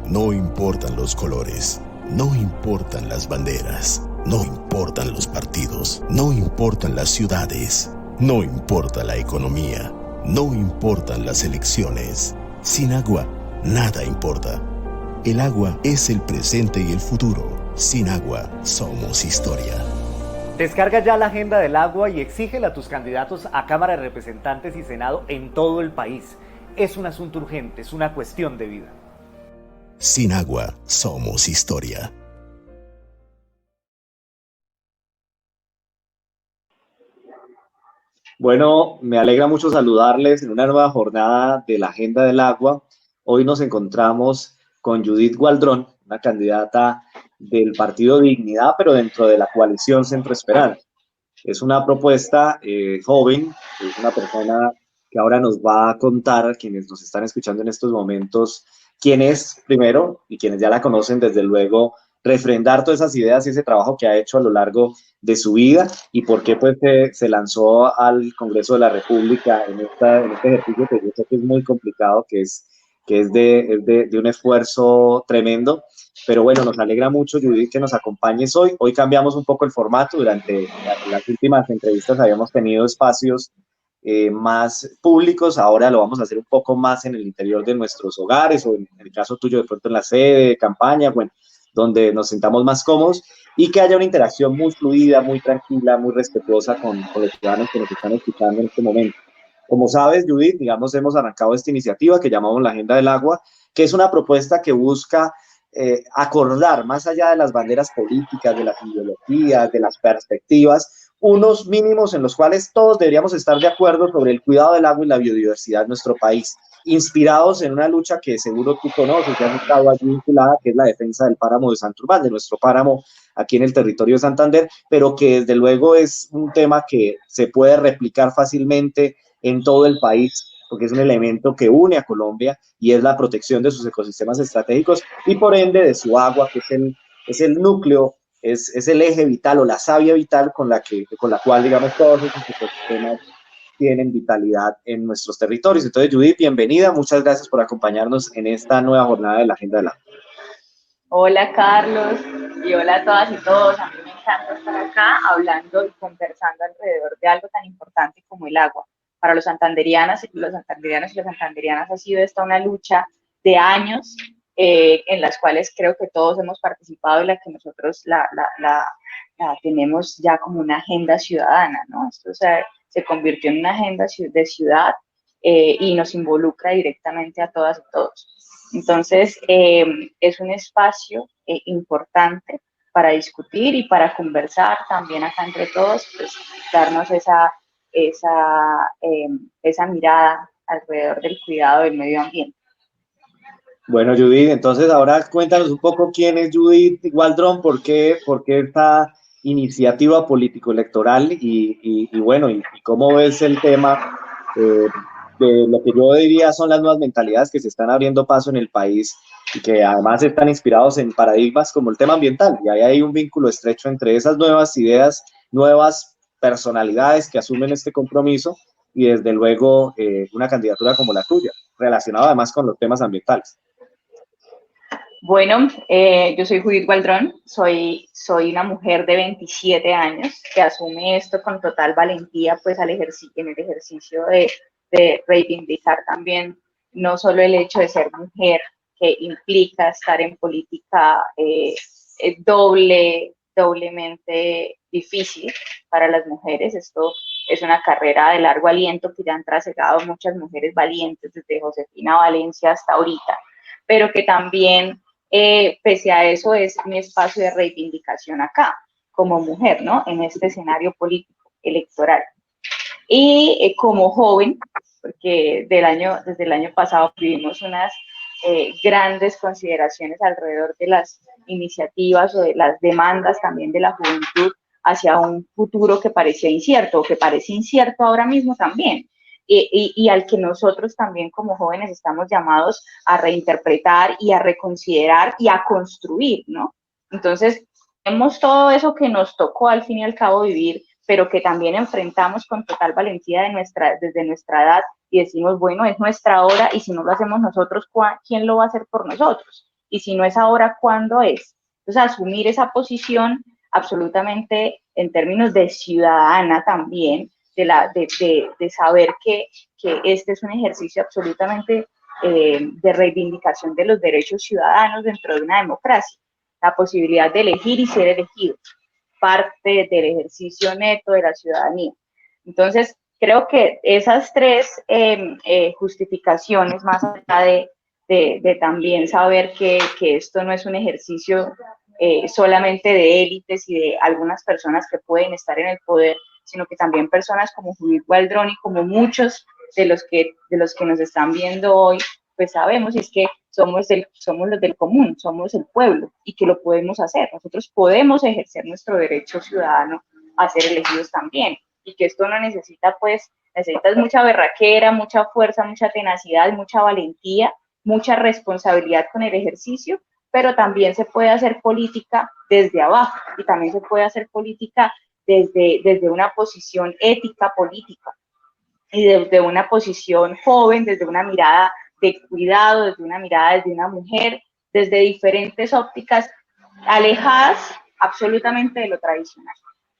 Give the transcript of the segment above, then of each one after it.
No importan los colores, no importan las banderas, no importan los partidos, no importan las ciudades, no importa la economía, no importan las elecciones. Sin agua, nada importa. El agua es el presente y el futuro. Sin agua, somos historia. Descarga ya la agenda del agua y exígela a tus candidatos a Cámara de Representantes y Senado en todo el país. Es un asunto urgente, es una cuestión de vida. Sin agua, somos historia. Bueno, me alegra mucho saludarles en una nueva jornada de la Agenda del Agua. Hoy nos encontramos con Judith Waldron, una candidata del Partido Dignidad, pero dentro de la coalición Centro Esperanza. Es una propuesta joven, es una persona que ahora nos va a contar, quienes nos están escuchando en estos momentos, quién es primero y quienes ya la conocen, desde luego, refrendar todas esas ideas y ese trabajo que ha hecho a lo largo de su vida y por qué pues se lanzó al Congreso de la República en este ejercicio que yo sé que es muy complicado, que es de un esfuerzo tremendo. Pero bueno, nos alegra mucho, Judith, que nos acompañes hoy. Hoy cambiamos un poco el formato. Durante las últimas entrevistas habíamos tenido espacios más públicos. Ahora lo vamos a hacer un poco más en el interior de nuestros hogares o en el caso tuyo de pronto en la sede, campaña, bueno, donde nos sintamos más cómodos y que haya una interacción muy fluida, muy tranquila, muy respetuosa con los ciudadanos que nos están escuchando en este momento. Como sabes, Judith, digamos, hemos arrancado esta iniciativa que llamamos la Agenda del Agua, que es una propuesta que busca acordar, más allá de las banderas políticas, de las ideologías, de las perspectivas, unos mínimos en los cuales todos deberíamos estar de acuerdo sobre el cuidado del agua y la biodiversidad en nuestro país, inspirados en una lucha que seguro tú conoces, que has estado allí vinculada, que es la defensa del páramo de Santurbán, de nuestro páramo aquí en el territorio de Santander, pero que desde luego es un tema que se puede replicar fácilmente en todo el país, porque es un elemento que une a Colombia y es la protección de sus ecosistemas estratégicos y por ende de su agua, que es el núcleo, es el eje vital o la savia vital con la cual, digamos, todos esos ecosistemas tienen vitalidad en nuestros territorios. Entonces, Judith, bienvenida, muchas gracias por acompañarnos en esta nueva jornada de la Agenda del Agua. Hola Carlos y hola a todas y todos. A mí me encanta estar acá hablando y conversando alrededor de algo tan importante como el agua. Para los santanderianos y las santanderianas ha sido esta una lucha de años en las cuales creo que todos hemos participado y la que nosotros la tenemos ya como una agenda ciudadana, ¿no? Esto se convirtió en una agenda de ciudad y nos involucra directamente a todas y todos. Entonces, es un espacio importante para discutir y para conversar también acá entre todos, pues darnos esa mirada alrededor del cuidado del medio ambiente. Bueno, Judith, entonces ahora cuéntanos un poco quién es Judith Waldron, por qué esta iniciativa político-electoral y bueno, y cómo ves el tema de lo que yo diría son las nuevas mentalidades que se están abriendo paso en el país y que además están inspirados en paradigmas como el tema ambiental. Y ahí hay un vínculo estrecho entre esas nuevas ideas, nuevas personalidades que asumen este compromiso y desde luego una candidatura como la tuya, relacionada además con los temas ambientales. Bueno, yo soy Judith Waldron, soy una mujer de 27 años que asume esto con total valentía, pues en el ejercicio de reivindicar también no solo el hecho de ser mujer, que implica estar en política doblemente difícil para las mujeres. Esto es una carrera de largo aliento que ya han trasegado muchas mujeres valientes, desde Josefina Valencia hasta ahorita, pero que también pese a eso es mi espacio de reivindicación acá, como mujer, ¿no? En este escenario político, electoral. Y como joven, porque desde el año pasado vivimos unas grandes consideraciones alrededor de las iniciativas o de las demandas también de la juventud hacia un futuro que parecía incierto, o que parece incierto ahora mismo también. Y al que nosotros también como jóvenes estamos llamados a reinterpretar y a reconsiderar y a construir, ¿no? Entonces, vemos todo eso que nos tocó al fin y al cabo vivir, pero que también enfrentamos con total valentía desde nuestra edad y decimos, bueno, es nuestra hora y si no lo hacemos nosotros, ¿quién lo va a hacer por nosotros? y si no es ahora, ¿cuándo es? Entonces, asumir esa posición absolutamente en términos de ciudadana también, de saber que este es un ejercicio absolutamente de reivindicación de los derechos ciudadanos dentro de una democracia, la posibilidad de elegir y ser elegido, parte del ejercicio neto de la ciudadanía. Entonces, creo que esas tres justificaciones, más allá de también saber que esto no es un ejercicio solamente de élites y de algunas personas que pueden estar en el poder, sino que también personas como Judith Waldron y como muchos de los que nos están viendo hoy, pues sabemos, y es que somos los del común, somos el pueblo, y que lo podemos hacer. Nosotros podemos ejercer nuestro derecho ciudadano a ser elegidos también, y que esto no necesitas mucha berraquera, mucha fuerza, mucha tenacidad, mucha valentía, mucha responsabilidad con el ejercicio, pero también se puede hacer política desde abajo, y también se puede hacer política desde una posición ética política, y desde una posición joven, desde una mirada de cuidado, desde una mirada desde una mujer, desde diferentes ópticas, alejadas absolutamente de lo tradicional,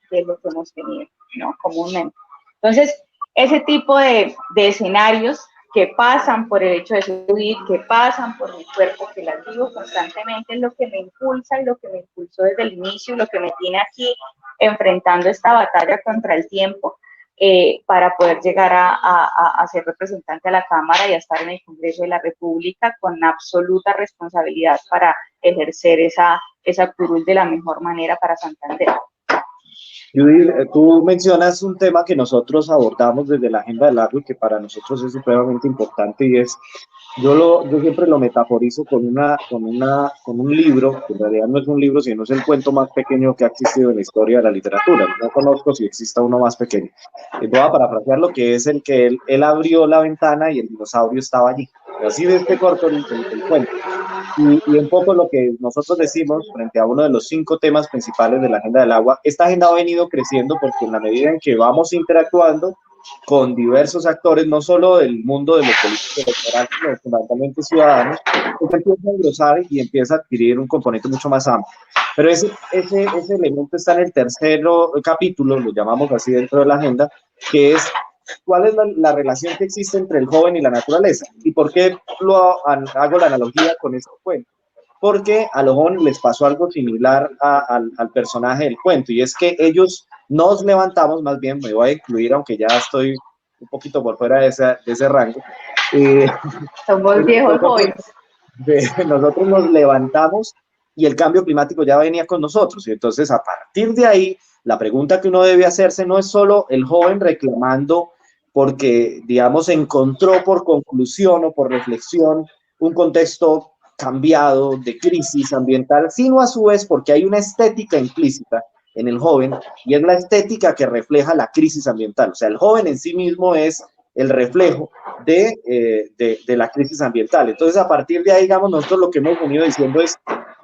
de lo que hemos tenido, ¿no? Comúnmente. Entonces, ese tipo de escenarios que pasan por el hecho de subir, que pasan por mi cuerpo, que las vivo constantemente, es lo que me impulsa y lo que me impulsó desde el inicio, lo que me tiene aquí enfrentando esta batalla contra el tiempo, para poder llegar a ser representante a la Cámara y a estar en el Congreso de la República con absoluta responsabilidad para ejercer esa curul de la mejor manera para Santander. Judith, tú mencionas un tema que nosotros abordamos desde la Agenda del Agua y que para nosotros es supremamente importante, y es, yo siempre lo metaforizo con un libro, que en realidad no es un libro, sino es el cuento más pequeño que ha existido en la historia de la literatura. No conozco si exista uno más pequeño. Voy a parafrasear lo que es el que él abrió la ventana y el dinosaurio estaba allí. Así de este corto el cuento. Y un poco lo que nosotros decimos frente a uno de los 5 temas principales de la Agenda del Agua, esta agenda ha venido creciendo porque en la medida en que vamos interactuando con diversos actores, no solo del mundo de lo político electoral, sino fundamentalmente ciudadanos, pues empieza a engrosar y empieza a adquirir un componente mucho más amplio. Pero ese elemento está en el tercer capítulo, lo llamamos así dentro de la agenda, que es cuál es la relación que existe entre el joven y la naturaleza. ¿Y por qué hago la analogía con este cuento? Porque a los jóvenes les pasó algo similar al personaje del cuento, y es que ellos nos levantamos, más bien me voy a incluir, aunque ya estoy un poquito por fuera de ese rango. Somos viejos jóvenes. Nosotros nos levantamos y el cambio climático ya venía con nosotros, y entonces a partir de ahí, la pregunta que uno debe hacerse no es solo el joven reclamando porque, digamos, encontró por conclusión o por reflexión un contexto cambiado de crisis ambiental, sino a su vez porque hay una estética implícita en el joven, y es la estética que refleja la crisis ambiental. O sea, el joven en sí mismo es el reflejo de la crisis ambiental. Entonces, a partir de ahí, digamos, nosotros lo que hemos venido diciendo es,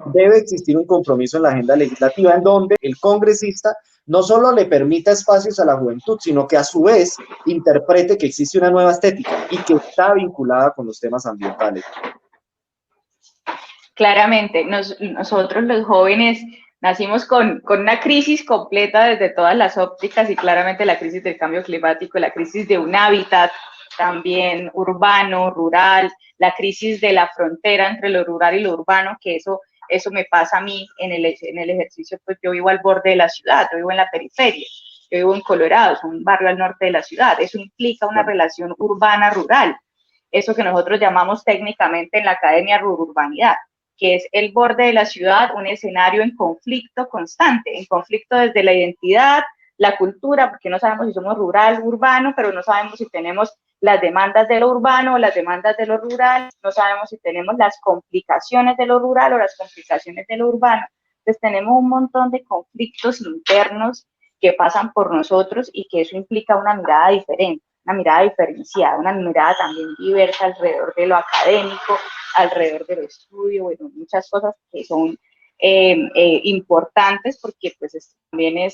debe existir un compromiso en la agenda legislativa en donde el congresista no solo le permita espacios a la juventud, sino que a su vez interprete que existe una nueva estética y que está vinculada con los temas ambientales. Claramente, nosotros los jóvenes nacimos con una crisis completa desde todas las ópticas, y claramente la crisis del cambio climático, la crisis de un hábitat también urbano, rural, la crisis de la frontera entre lo rural y lo urbano, que eso me pasa a mí en el ejercicio. Pues yo vivo al borde de la ciudad, yo vivo en la periferia, yo vivo en Colorado, es un barrio al norte de la ciudad. Eso implica una relación urbana-rural, eso que nosotros llamamos técnicamente en la academia rururbanidad, que es el borde de la ciudad, un escenario en conflicto constante, en conflicto desde la identidad, la cultura, porque no sabemos si somos rural, urbano, pero no sabemos si tenemos las demandas de lo urbano o las demandas de lo rural, no sabemos si tenemos las complicaciones de lo rural o las complicaciones de lo urbano. Entonces tenemos un montón de conflictos internos que pasan por nosotros, y que eso implica una mirada diferente, una mirada diferenciada, una mirada también diversa alrededor de lo académico, alrededor del estudio, bueno, muchas cosas que son importantes, porque pues también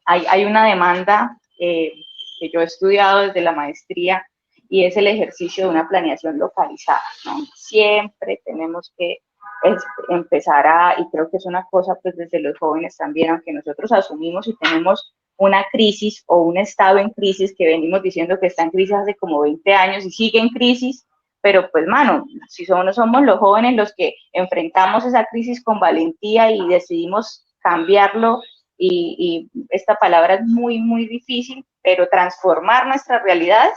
hay una demanda que yo he estudiado desde la maestría, y es el ejercicio de una planeación localizada, ¿no? Siempre tenemos que es empezar a, y creo que es una cosa pues desde los jóvenes también, aunque nosotros asumimos y tenemos una crisis o un estado en crisis que venimos diciendo que está en crisis hace como 20 años y sigue en crisis, pero pues mano, si somos los jóvenes los que enfrentamos esa crisis con valentía y decidimos cambiarlo, y esta palabra es muy, muy difícil, pero transformar nuestras realidades,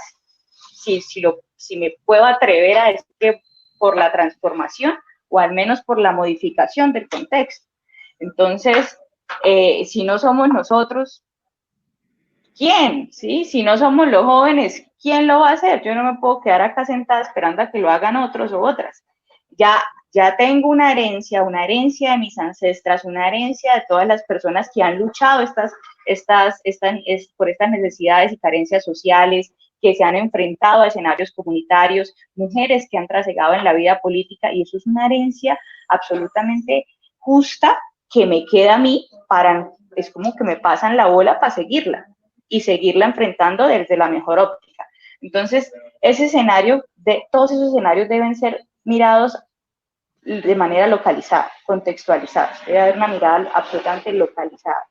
si me puedo atrever a decir que por la transformación, o al menos por la modificación del contexto. Entonces, si no somos nosotros, ¿quién? ¿Sí? Si no somos los jóvenes, ¿quién lo va a hacer? Yo no me puedo quedar acá sentada esperando a que lo hagan otros o otras. Ya tengo una herencia de mis ancestras, una herencia de todas las personas que han luchado por estas necesidades y carencias sociales, que se han enfrentado a escenarios comunitarios, mujeres que han trasegado en la vida política, y eso es una herencia absolutamente justa que me queda a mí es como que me pasan la bola para seguirla y seguirla enfrentando desde la mejor óptica. Entonces, todos esos escenarios deben ser mirados de manera localizada, contextualizada. Debe haber una mirada absolutamente localizada.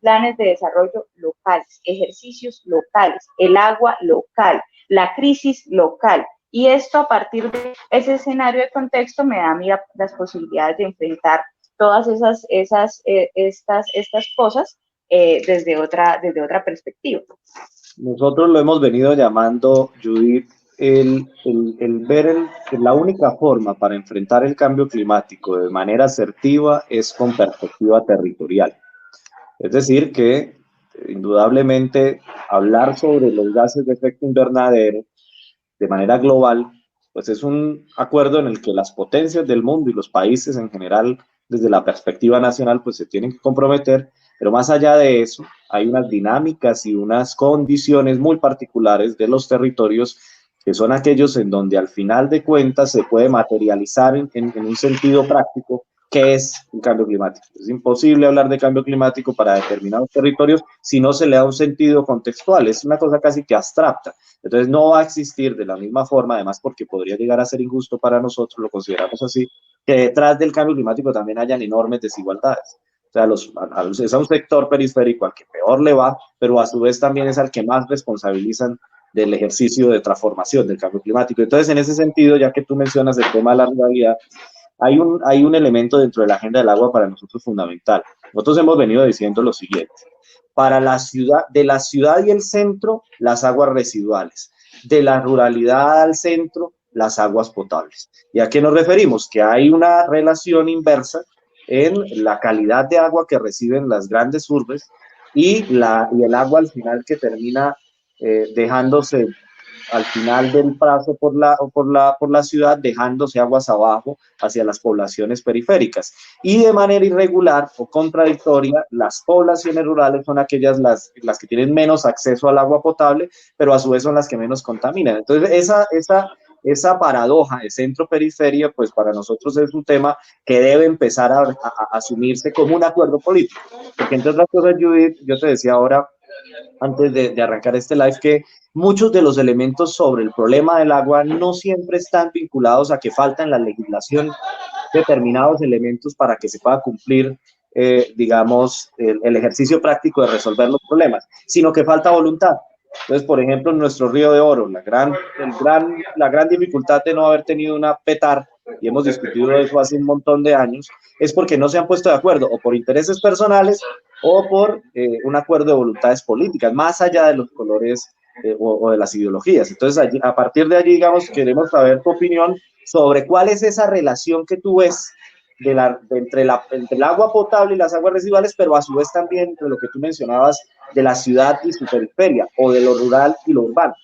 Planes de desarrollo locales, ejercicios locales, el agua local, la crisis local. Y esto, a partir de ese escenario de contexto, me da a mí las posibilidades de enfrentar todas estas cosas desde otra perspectiva. Nosotros lo hemos venido llamando, Judith, la única forma para enfrentar el cambio climático de manera asertiva es con perspectiva territorial. Es decir, que indudablemente hablar sobre los gases de efecto invernadero de manera global, pues es un acuerdo en el que las potencias del mundo y los países en general, desde la perspectiva nacional, pues se tienen que comprometer, pero más allá de eso, hay unas dinámicas y unas condiciones muy particulares de los territorios que son aquellos en donde al final de cuentas se puede materializar en un sentido práctico qué es el cambio climático. Es imposible hablar de cambio climático para determinados territorios si no se le da un sentido contextual, es una cosa casi que abstracta. Entonces no va a existir de la misma forma, además porque podría llegar a ser injusto para nosotros, lo consideramos así, que detrás del cambio climático también hayan enormes desigualdades. O sea, es a un sector periférico al que peor le va, pero a su vez también es al que más responsabilizan del ejercicio de transformación del cambio climático. Entonces, en ese sentido, ya que tú mencionas el tema de la ruralidad, hay un elemento dentro de la agenda del agua para nosotros fundamental. Nosotros hemos venido diciendo lo siguiente: para de la ciudad y el centro, las aguas residuales; de la ruralidad al centro, las aguas potables. ¿Y a qué nos referimos? Que hay una relación inversa en la calidad de agua que reciben las grandes urbes y el agua al final que termina dejándose al final del plazo por la ciudad, dejándose aguas abajo hacia las poblaciones periféricas. Y de manera irregular o contradictoria, las poblaciones rurales son aquellas las que tienen menos acceso al agua potable, pero a su vez son las que menos contaminan. Entonces, esa paradoja de centro-periferia, pues para nosotros es un tema que debe empezar a asumirse como un acuerdo político. Porque entre otras cosas, Judith, yo te decía ahora, antes de arrancar este live, que muchos de los elementos sobre el problema del agua no siempre están vinculados a que faltan en la legislación determinados elementos para que se pueda cumplir, digamos, el ejercicio práctico de resolver los problemas, sino que falta voluntad. Entonces, por ejemplo, en nuestro Río de Oro, la gran dificultad de no haber tenido una PETAR, y hemos discutido eso hace un montón de años, es porque no se han puesto de acuerdo, o por intereses personales, o por un acuerdo de voluntades políticas, más allá de los colores o de las ideologías. Entonces, a partir de allí, digamos, queremos saber tu opinión sobre cuál es esa relación que tú ves entre el agua potable y las aguas residuales, pero a su vez también entre lo que tú mencionabas de la ciudad y su periferia, o de lo rural y lo urbano.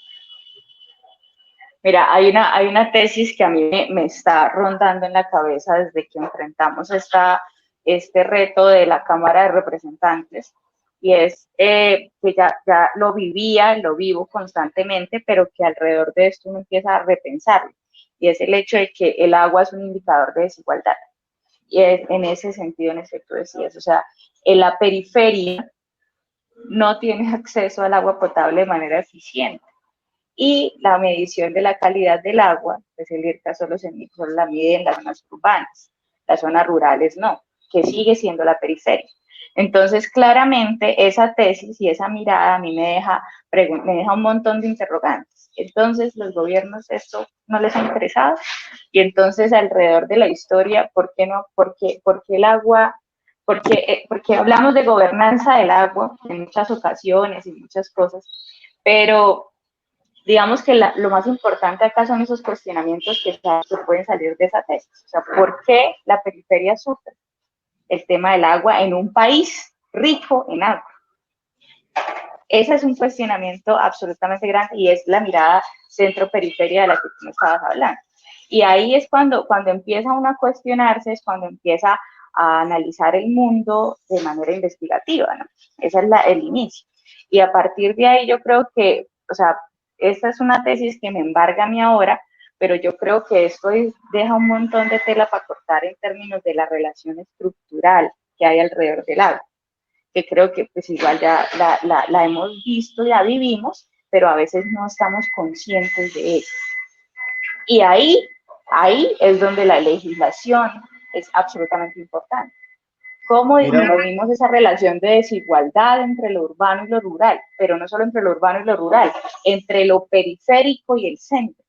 Mira, hay una tesis que a mí me está rondando en la cabeza desde que enfrentamos este reto de la Cámara de Representantes, y es que ya lo vivo constantemente, pero que alrededor de esto uno empieza a repensarlo, y es el hecho de que el agua es un indicador de desigualdad. Y es en ese sentido, en efecto, decías, o sea, en la periferia no tiene acceso al agua potable de manera eficiente. Y la medición de la calidad del agua, pues el IRCA solo la mide en las zonas urbanas. las zonas rurales no, que sigue siendo la periferia. Entonces, claramente, esa tesis y esa mirada a mí me deja un montón de interrogantes. Entonces, los gobiernos esto no les ha interesado, y entonces alrededor de la historia, ¿por qué no? Porque el agua, porque hablamos de gobernanza del agua en muchas ocasiones y muchas cosas, pero digamos que lo más importante acá son esos cuestionamientos que pueden salir de esa tesis. O sea, ¿por qué la periferia sufre el tema del agua en un país rico en agua? Ese es un cuestionamiento absolutamente grande y es la mirada centro-periferia de la que tú me estabas hablando. Y ahí es cuando empieza uno a cuestionarse, es cuando empieza a analizar el mundo de manera investigativa, ¿no? Ese es el inicio. Y a partir de ahí yo creo que, o sea, esta es una tesis que me embarga a mí ahora, pero yo creo que esto deja un montón de tela para cortar en términos de la relación estructural que hay alrededor del agua, que creo que pues igual ya la hemos visto, ya vivimos, pero a veces no estamos conscientes de ello. Y ahí es donde la legislación es absolutamente importante. ¿Cómo disminuimos esa relación de desigualdad entre lo urbano y lo rural? Pero no solo entre lo urbano y lo rural, entre lo periférico y el centro.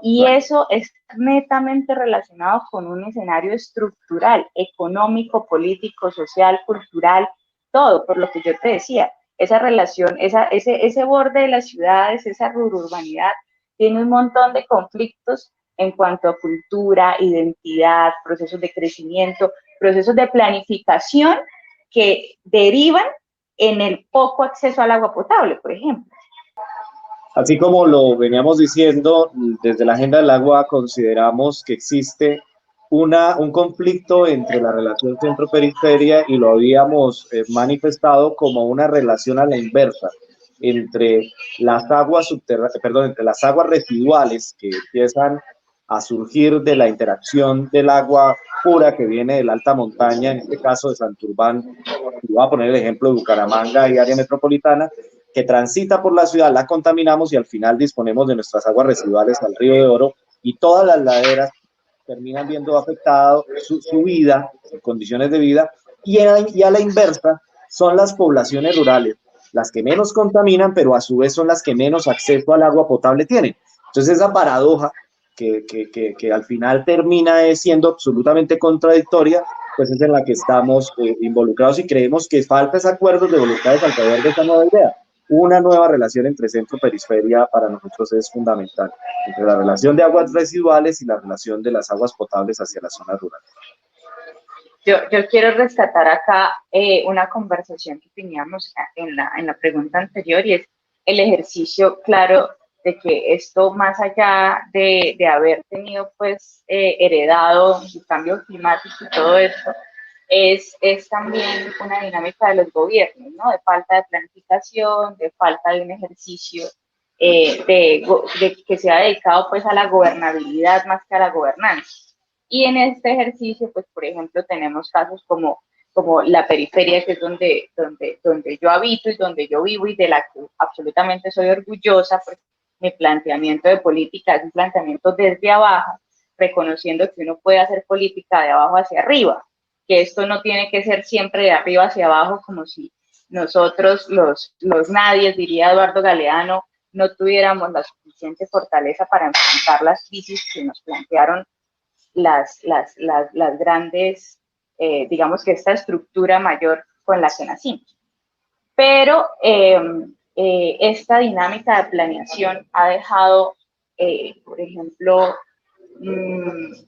Y eso es netamente relacionado con un escenario estructural, económico, político, social, cultural, todo, por lo que yo te decía. Esa relación, ese borde de las ciudades, esa rururbanidad, tiene un montón de conflictos en cuanto a cultura, identidad, procesos de crecimiento, procesos de planificación que derivan en el poco acceso al agua potable, por ejemplo. Así como lo veníamos diciendo, desde la Agenda del Agua consideramos que existe un conflicto entre la relación centro-periferia y lo habíamos manifestado como una relación a la inversa entre las aguas entre las aguas residuales que empiezan a surgir de la interacción del agua pura que viene de la alta montaña, en este caso de Santurbán, y voy a poner el ejemplo de Bucaramanga y área metropolitana, que transita por la ciudad, la contaminamos y al final disponemos de nuestras aguas residuales al Río de Oro y todas las laderas terminan viendo afectado su vida, sus condiciones de vida, y a la inversa son las poblaciones rurales, las que menos contaminan, pero a su vez son las que menos acceso al agua potable tienen. Entonces esa paradoja que al final termina siendo absolutamente contradictoria, pues es en la que estamos involucrados y creemos que falta ese acuerdo de voluntades alrededor de esta nueva idea. Una nueva relación entre centro-periferia para nosotros es fundamental, entre la relación de aguas residuales y la relación de las aguas potables hacia las zonas rurales. Yo quiero rescatar acá una conversación que teníamos en la pregunta anterior, y es el ejercicio claro de que esto, más allá de haber tenido pues heredado el cambio climático y todo esto, es también una dinámica de los gobiernos, ¿no? De falta de planificación, de falta de un ejercicio que sea dedicado pues a la gobernabilidad más que a la gobernanza. Y en este ejercicio, pues por ejemplo, tenemos casos como la periferia, que es donde yo habito y donde yo vivo y de la que absolutamente soy orgullosa, porque mi planteamiento de política es un planteamiento desde abajo, reconociendo que uno puede hacer política de abajo hacia arriba, que esto no tiene que ser siempre de arriba hacia abajo, como si nosotros, los nadies, diría Eduardo Galeano, no tuviéramos la suficiente fortaleza para enfrentar las crisis que nos plantearon las grandes, digamos que esta estructura mayor con la que nacimos. Pero esta dinámica de planeación ha dejado, por ejemplo,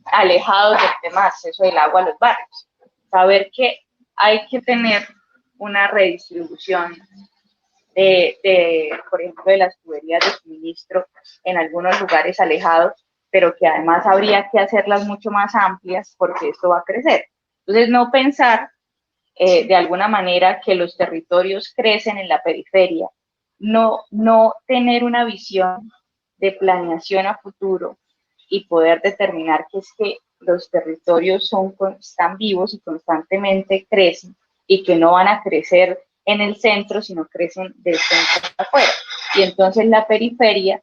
alejados del tema de acceso del agua a los barrios. Saber que hay que tener una redistribución por ejemplo, de las tuberías de suministro en algunos lugares alejados, pero que además habría que hacerlas mucho más amplias porque esto va a crecer. Entonces, no pensar de alguna manera que los territorios crecen en la periferia, no tener una visión de planeación a futuro y poder determinar que es que los territorios están vivos y constantemente crecen y que no van a crecer en el centro, sino crecen del centro hacia afuera. Y entonces la periferia,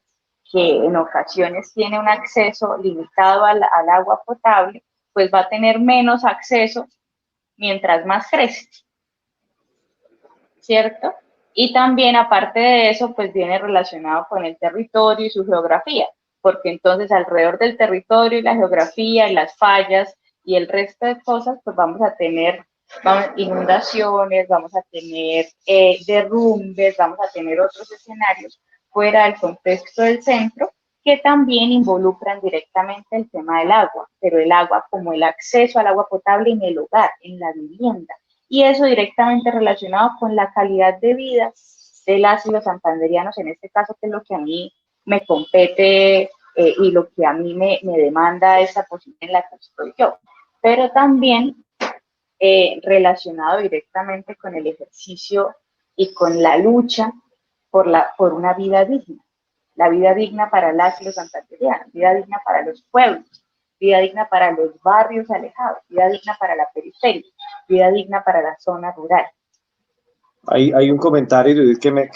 que en ocasiones tiene un acceso limitado al agua potable, pues va a tener menos acceso mientras más crece, ¿cierto? Y también, aparte de eso, pues viene relacionado con el territorio y su geografía, porque entonces alrededor del territorio y la geografía y las fallas y el resto de cosas, pues vamos a tener inundaciones, vamos a tener derrumbes, vamos a tener otros escenarios fuera del contexto del centro que también involucran directamente el tema del agua, pero el agua como el acceso al agua potable en el hogar, en la vivienda, y eso directamente relacionado con la calidad de vida de las y los santanderianos, en este caso, que es lo que a mí me compete y lo que a mí me demanda esta posición en la que estoy yo, pero también relacionado directamente con el ejercicio y con la lucha por una vida digna. La vida digna para las y los santanderianos, vida digna para los pueblos, vida digna para los barrios alejados, vida digna para la periferia, vida digna para la zona rural. Hay un comentario, Judith, que me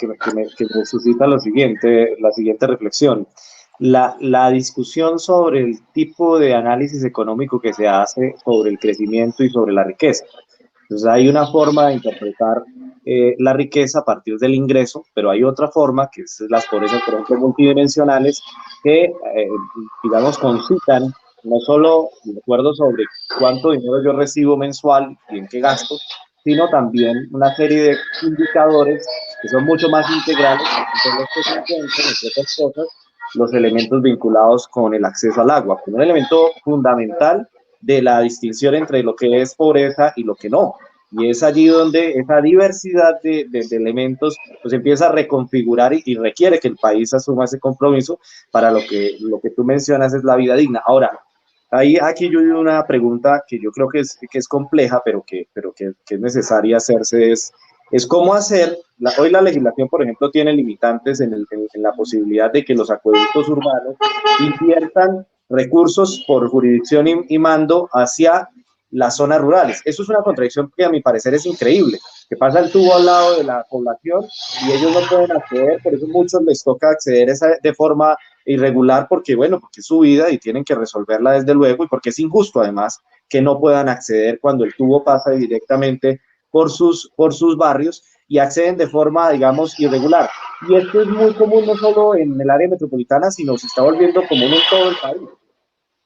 suscita la siguiente reflexión. La discusión sobre el tipo de análisis económico que se hace sobre el crecimiento y sobre la riqueza. Entonces hay una forma de interpretar la riqueza a partir del ingreso, pero hay otra forma, que es las pobrezas, por ejemplo, multidimensionales, que, digamos, concitan no solo el acuerdo sobre cuánto dinero yo recibo mensual y en qué gasto, sino también una serie de indicadores que son mucho más integrales, entre los que se encuentran, entre otras cosas, los elementos vinculados con el acceso al agua, como un elemento fundamental de la distinción entre lo que es pobreza y lo que no. Y es allí donde esa diversidad de elementos pues empieza a reconfigurar y requiere que el país asuma ese compromiso para lo que tú mencionas es la vida digna. Ahora, aquí yo digo una pregunta que yo creo que es compleja, pero que es necesaria hacerse, es cómo hacer, hoy la legislación, por ejemplo, tiene limitantes en la posibilidad de que los acueductos urbanos inviertan recursos por jurisdicción y mando hacia las zonas rurales. Eso es una contradicción que a mi parecer es increíble, que pasa el tubo al lado de la población y ellos no pueden acceder, por eso a muchos les toca acceder de forma irregular porque, bueno, porque es su vida y tienen que resolverla desde luego y porque es injusto además que no puedan acceder cuando el tubo pasa directamente por sus barrios y acceden de forma, digamos, irregular. Y esto es muy común no solo en el área metropolitana, sino se está volviendo común en todo el país.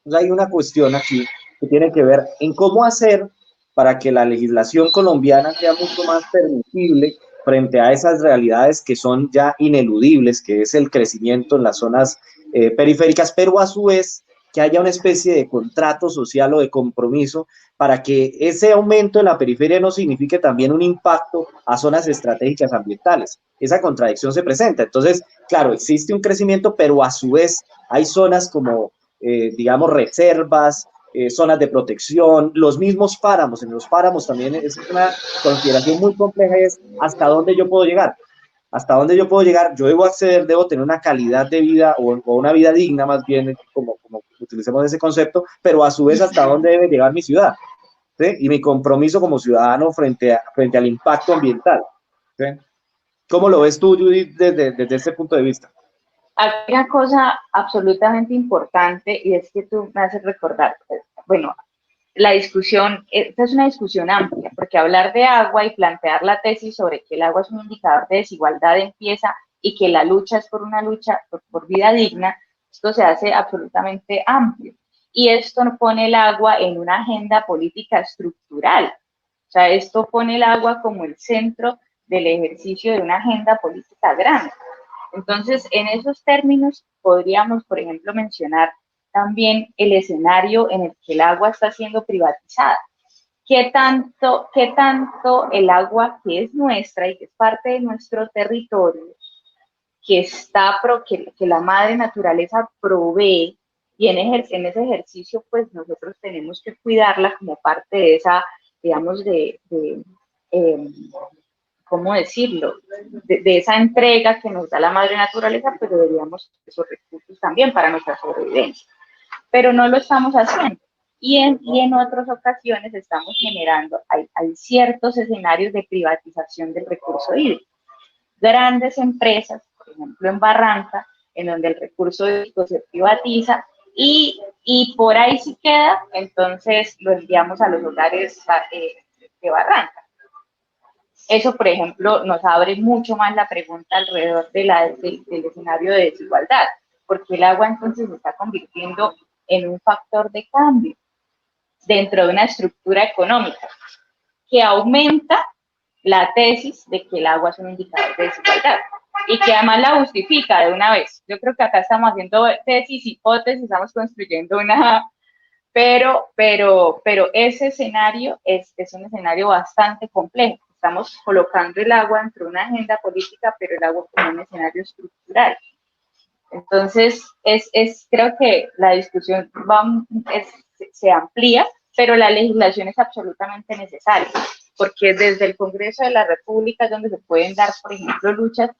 Entonces hay una cuestión aquí que tiene que ver en cómo hacer para que la legislación colombiana sea mucho más permisible frente a esas realidades que son ya ineludibles, que es el crecimiento en las zonas periféricas, pero a su vez que haya una especie de contrato social o de compromiso para que ese aumento en la periferia no signifique también un impacto a zonas estratégicas ambientales. Esa contradicción se presenta. Entonces, claro, existe un crecimiento, pero a su vez hay zonas como, digamos, reservas, zonas de protección, los mismos páramos. En los páramos también es una consideración muy compleja, es hasta dónde yo puedo llegar. Hasta dónde yo puedo llegar, yo debo acceder, debo tener una calidad de vida o una vida digna, más bien, como utilicemos ese concepto, pero a su vez hasta dónde debe llegar mi ciudad, ¿sí? Y mi compromiso como ciudadano frente al impacto ambiental, ¿sí? ¿Cómo lo ves tú, Judith, desde ese punto de vista? Hay una cosa absolutamente importante y es que tú me haces recordar, bueno, la discusión, esta es una discusión amplia, porque hablar de agua y plantear la tesis sobre que el agua es un indicador de desigualdad empieza y que la lucha es por una lucha por vida digna, esto se hace absolutamente amplio. Y esto pone el agua en una agenda política estructural. O sea, esto pone el agua como el centro del ejercicio de una agenda política grande. Entonces, en esos términos, podríamos, por ejemplo, mencionar también el escenario en el que el agua está siendo privatizada. ¿Qué tanto el agua que es nuestra y que es parte de nuestro territorio, que la madre naturaleza provee, y en ese ejercicio, pues nosotros tenemos que cuidarla como parte de esa, digamos, ¿cómo decirlo? De esa entrega que nos da la madre naturaleza, pues deberíamos esos recursos también para nuestra sobrevivencia. Pero no lo estamos haciendo. Y en otras ocasiones estamos generando, hay ciertos escenarios de privatización del recurso hídrico. Grandes empresas, por ejemplo en Barranca, en donde el recurso hídrico se privatiza y por ahí si queda, entonces lo enviamos a los hogares de Barranca. Eso, por ejemplo, nos abre mucho más la pregunta alrededor del escenario de desigualdad, porque el agua entonces se está convirtiendo en un factor de cambio dentro de una estructura económica que aumenta la tesis de que el agua es un indicador de desigualdad y que además la justifica de una vez. Yo creo que acá estamos haciendo tesis, hipótesis, estamos construyendo una... Pero ese escenario es un escenario bastante complejo. Estamos colocando el agua dentro de una agenda política, pero el agua como un escenario estructural. Entonces, creo que la discusión se amplía, pero la legislación es absolutamente necesaria, porque desde el Congreso de la República es donde se pueden dar, por ejemplo, luchas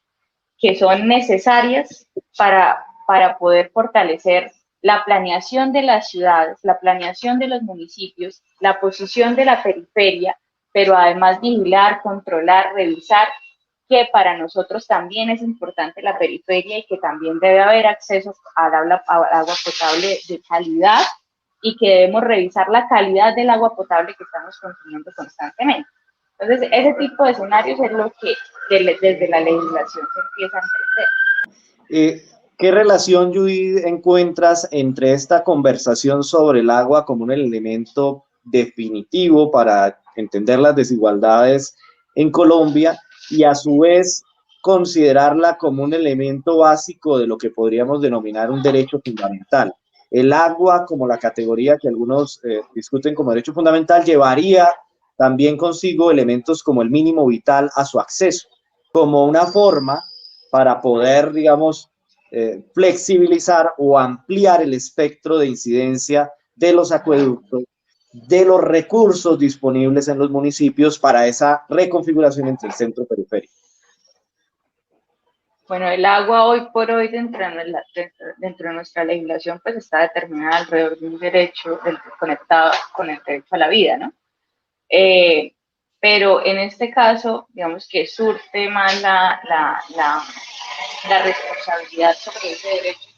que son necesarias para poder fortalecer la planeación de las ciudades, la planeación de los municipios, la posición de la periferia, pero además vigilar, controlar, revisar que para nosotros también es importante la periferia y que también debe haber acceso al agua potable de calidad y que debemos revisar la calidad del agua potable que estamos consumiendo constantemente. Entonces, ese tipo de escenarios es lo que desde la legislación se empieza a entender. ¿Qué relación, Judith, encuentras entre esta conversación sobre el agua como un elemento definitivo para entender las desigualdades en Colombia y a su vez considerarla como un elemento básico de lo que podríamos denominar un derecho fundamental? El agua, como la categoría que algunos discuten como derecho fundamental, llevaría también consigo elementos como el mínimo vital a su acceso, como una forma para poder, digamos, flexibilizar o ampliar el espectro de incidencia de los acueductos, de los recursos disponibles en los municipios para esa reconfiguración entre el centro y periferia. Bueno, el agua hoy por hoy dentro de nuestra legislación pues está determinada alrededor de un derecho conectado con el derecho a la vida, ¿no? Pero en este caso, digamos que surte más la responsabilidad sobre ese derecho,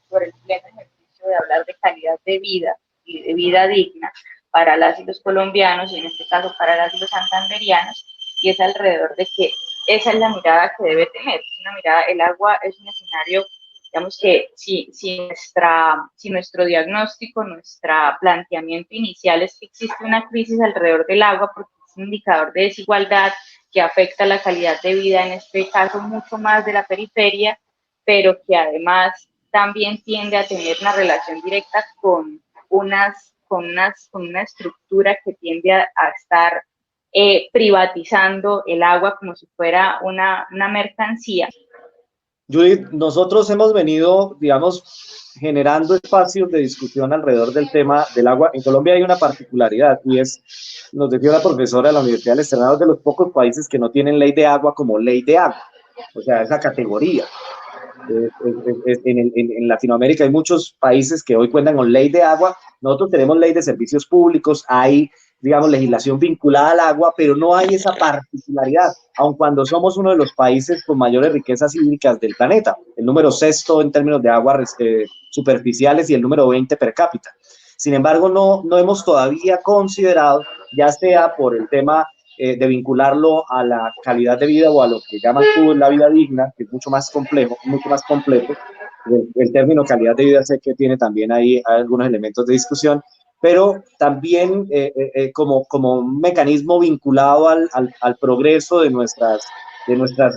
sobre el pleno ejercicio de hablar de calidad de vida y de vida digna para las y los colombianos, y en este caso para las y los santanderianos, y es alrededor de que esa es la mirada que debe tener. Una mirada, el agua es un escenario, digamos que si nuestro diagnóstico, nuestro planteamiento inicial es que existe una crisis alrededor del agua porque es un indicador de desigualdad que afecta la calidad de vida, en este caso mucho más de la periferia, pero que además también tiende a tener una relación directa con una estructura que tiende a estar privatizando el agua como si fuera una mercancía. Judith, nosotros hemos venido, digamos, generando espacios de discusión alrededor del tema del agua. En Colombia hay una particularidad y es, nos decía la profesora de la Universidad del Externado, de los pocos países que no tienen ley de agua como ley de agua, o sea, esa categoría. En Latinoamérica hay muchos países que hoy cuentan con ley de agua. Nosotros tenemos ley de servicios públicos, hay, digamos, legislación vinculada al agua, pero no hay esa particularidad, aun cuando somos uno de los países con mayores riquezas hídricas del planeta, el número 6 en términos de aguas superficiales y el número 20 per cápita. Sin embargo, no hemos todavía considerado, ya sea por el tema de vincularlo a la calidad de vida o a lo que llaman tú la vida digna, que es mucho más complejo, mucho más completo. El término calidad de vida sé que tiene también ahí algunos elementos de discusión, pero también como un mecanismo vinculado al progreso de nuestras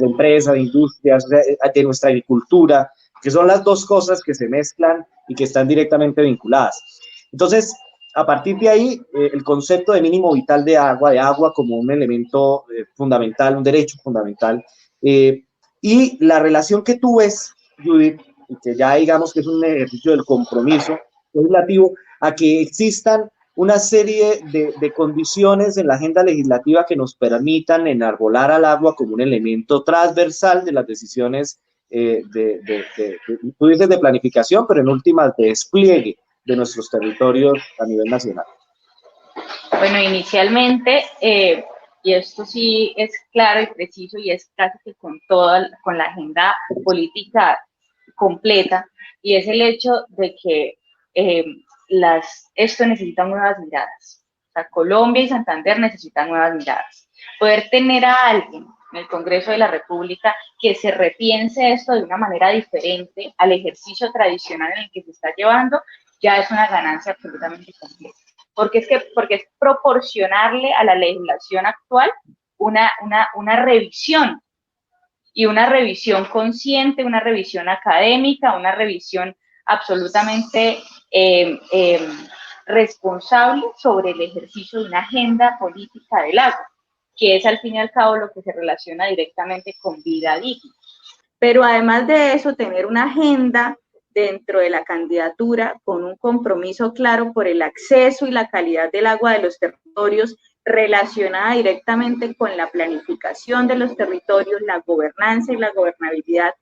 empresas, de industrias, de nuestra agricultura, que son las dos cosas que se mezclan y que están directamente vinculadas. Entonces, a partir de ahí, el concepto de mínimo vital de agua como un elemento fundamental, un derecho fundamental, y la relación que tú ves, Judith, y que ya digamos que es un ejercicio del compromiso legislativo, a que existan una serie de condiciones en la agenda legislativa que nos permitan enarbolar al agua como un elemento transversal de las decisiones, tú dices de planificación, pero en últimas de despliegue de nuestros territorios a nivel nacional. Bueno, inicialmente, y esto sí es claro y preciso y es casi que con la agenda política completa, y es el hecho de que esto necesita nuevas miradas. O sea, Colombia y Santander necesitan nuevas miradas. Poder tener a alguien en el Congreso de la República que se repiense esto de una manera diferente al ejercicio tradicional en el que se está llevando, ya es una ganancia absolutamente completa. Porque es proporcionarle a la legislación actual una revisión, y una revisión consciente, una revisión académica, una revisión absolutamente responsable sobre el ejercicio de una agenda política del agua, que es al fin y al cabo lo que se relaciona directamente con vida digna. Pero además de eso, tener una agenda dentro de la candidatura con un compromiso claro por el acceso y la calidad del agua de los territorios, relacionada directamente con la planificación de los territorios, la gobernanza y la gobernabilidad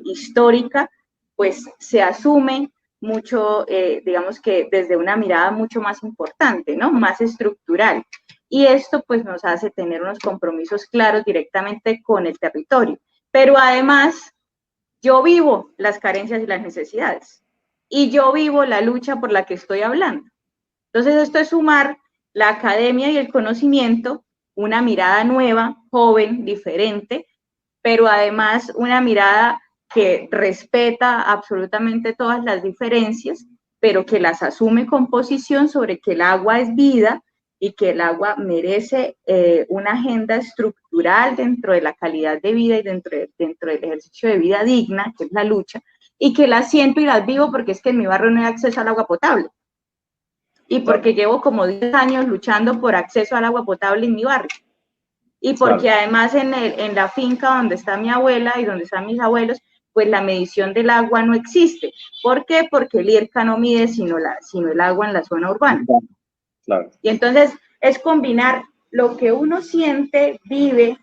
histórica, pues se asume mucho, digamos que desde una mirada mucho más importante, ¿no? Más estructural. Y esto pues nos hace tener unos compromisos claros directamente con el territorio. Pero además, yo vivo las carencias y las necesidades. Y yo vivo la lucha por la que estoy hablando. Entonces, esto es sumar la academia y el conocimiento, una mirada nueva, joven, diferente, pero además una mirada que respeta absolutamente todas las diferencias, pero que las asume con posición sobre que el agua es vida y que el agua merece una agenda estructural dentro de la calidad de vida y dentro del ejercicio de vida digna, que es la lucha, y que las siento y las vivo porque es que en mi barrio no hay acceso al agua potable. Y porque llevo como 10 años luchando por acceso al agua potable en mi barrio. Y porque además en la finca donde está mi abuela y donde están mis abuelos, pues la medición del agua no existe. ¿Por qué? Porque el IRCA no mide sino el agua en la zona urbana. Claro. Y entonces es combinar lo que uno siente, vive,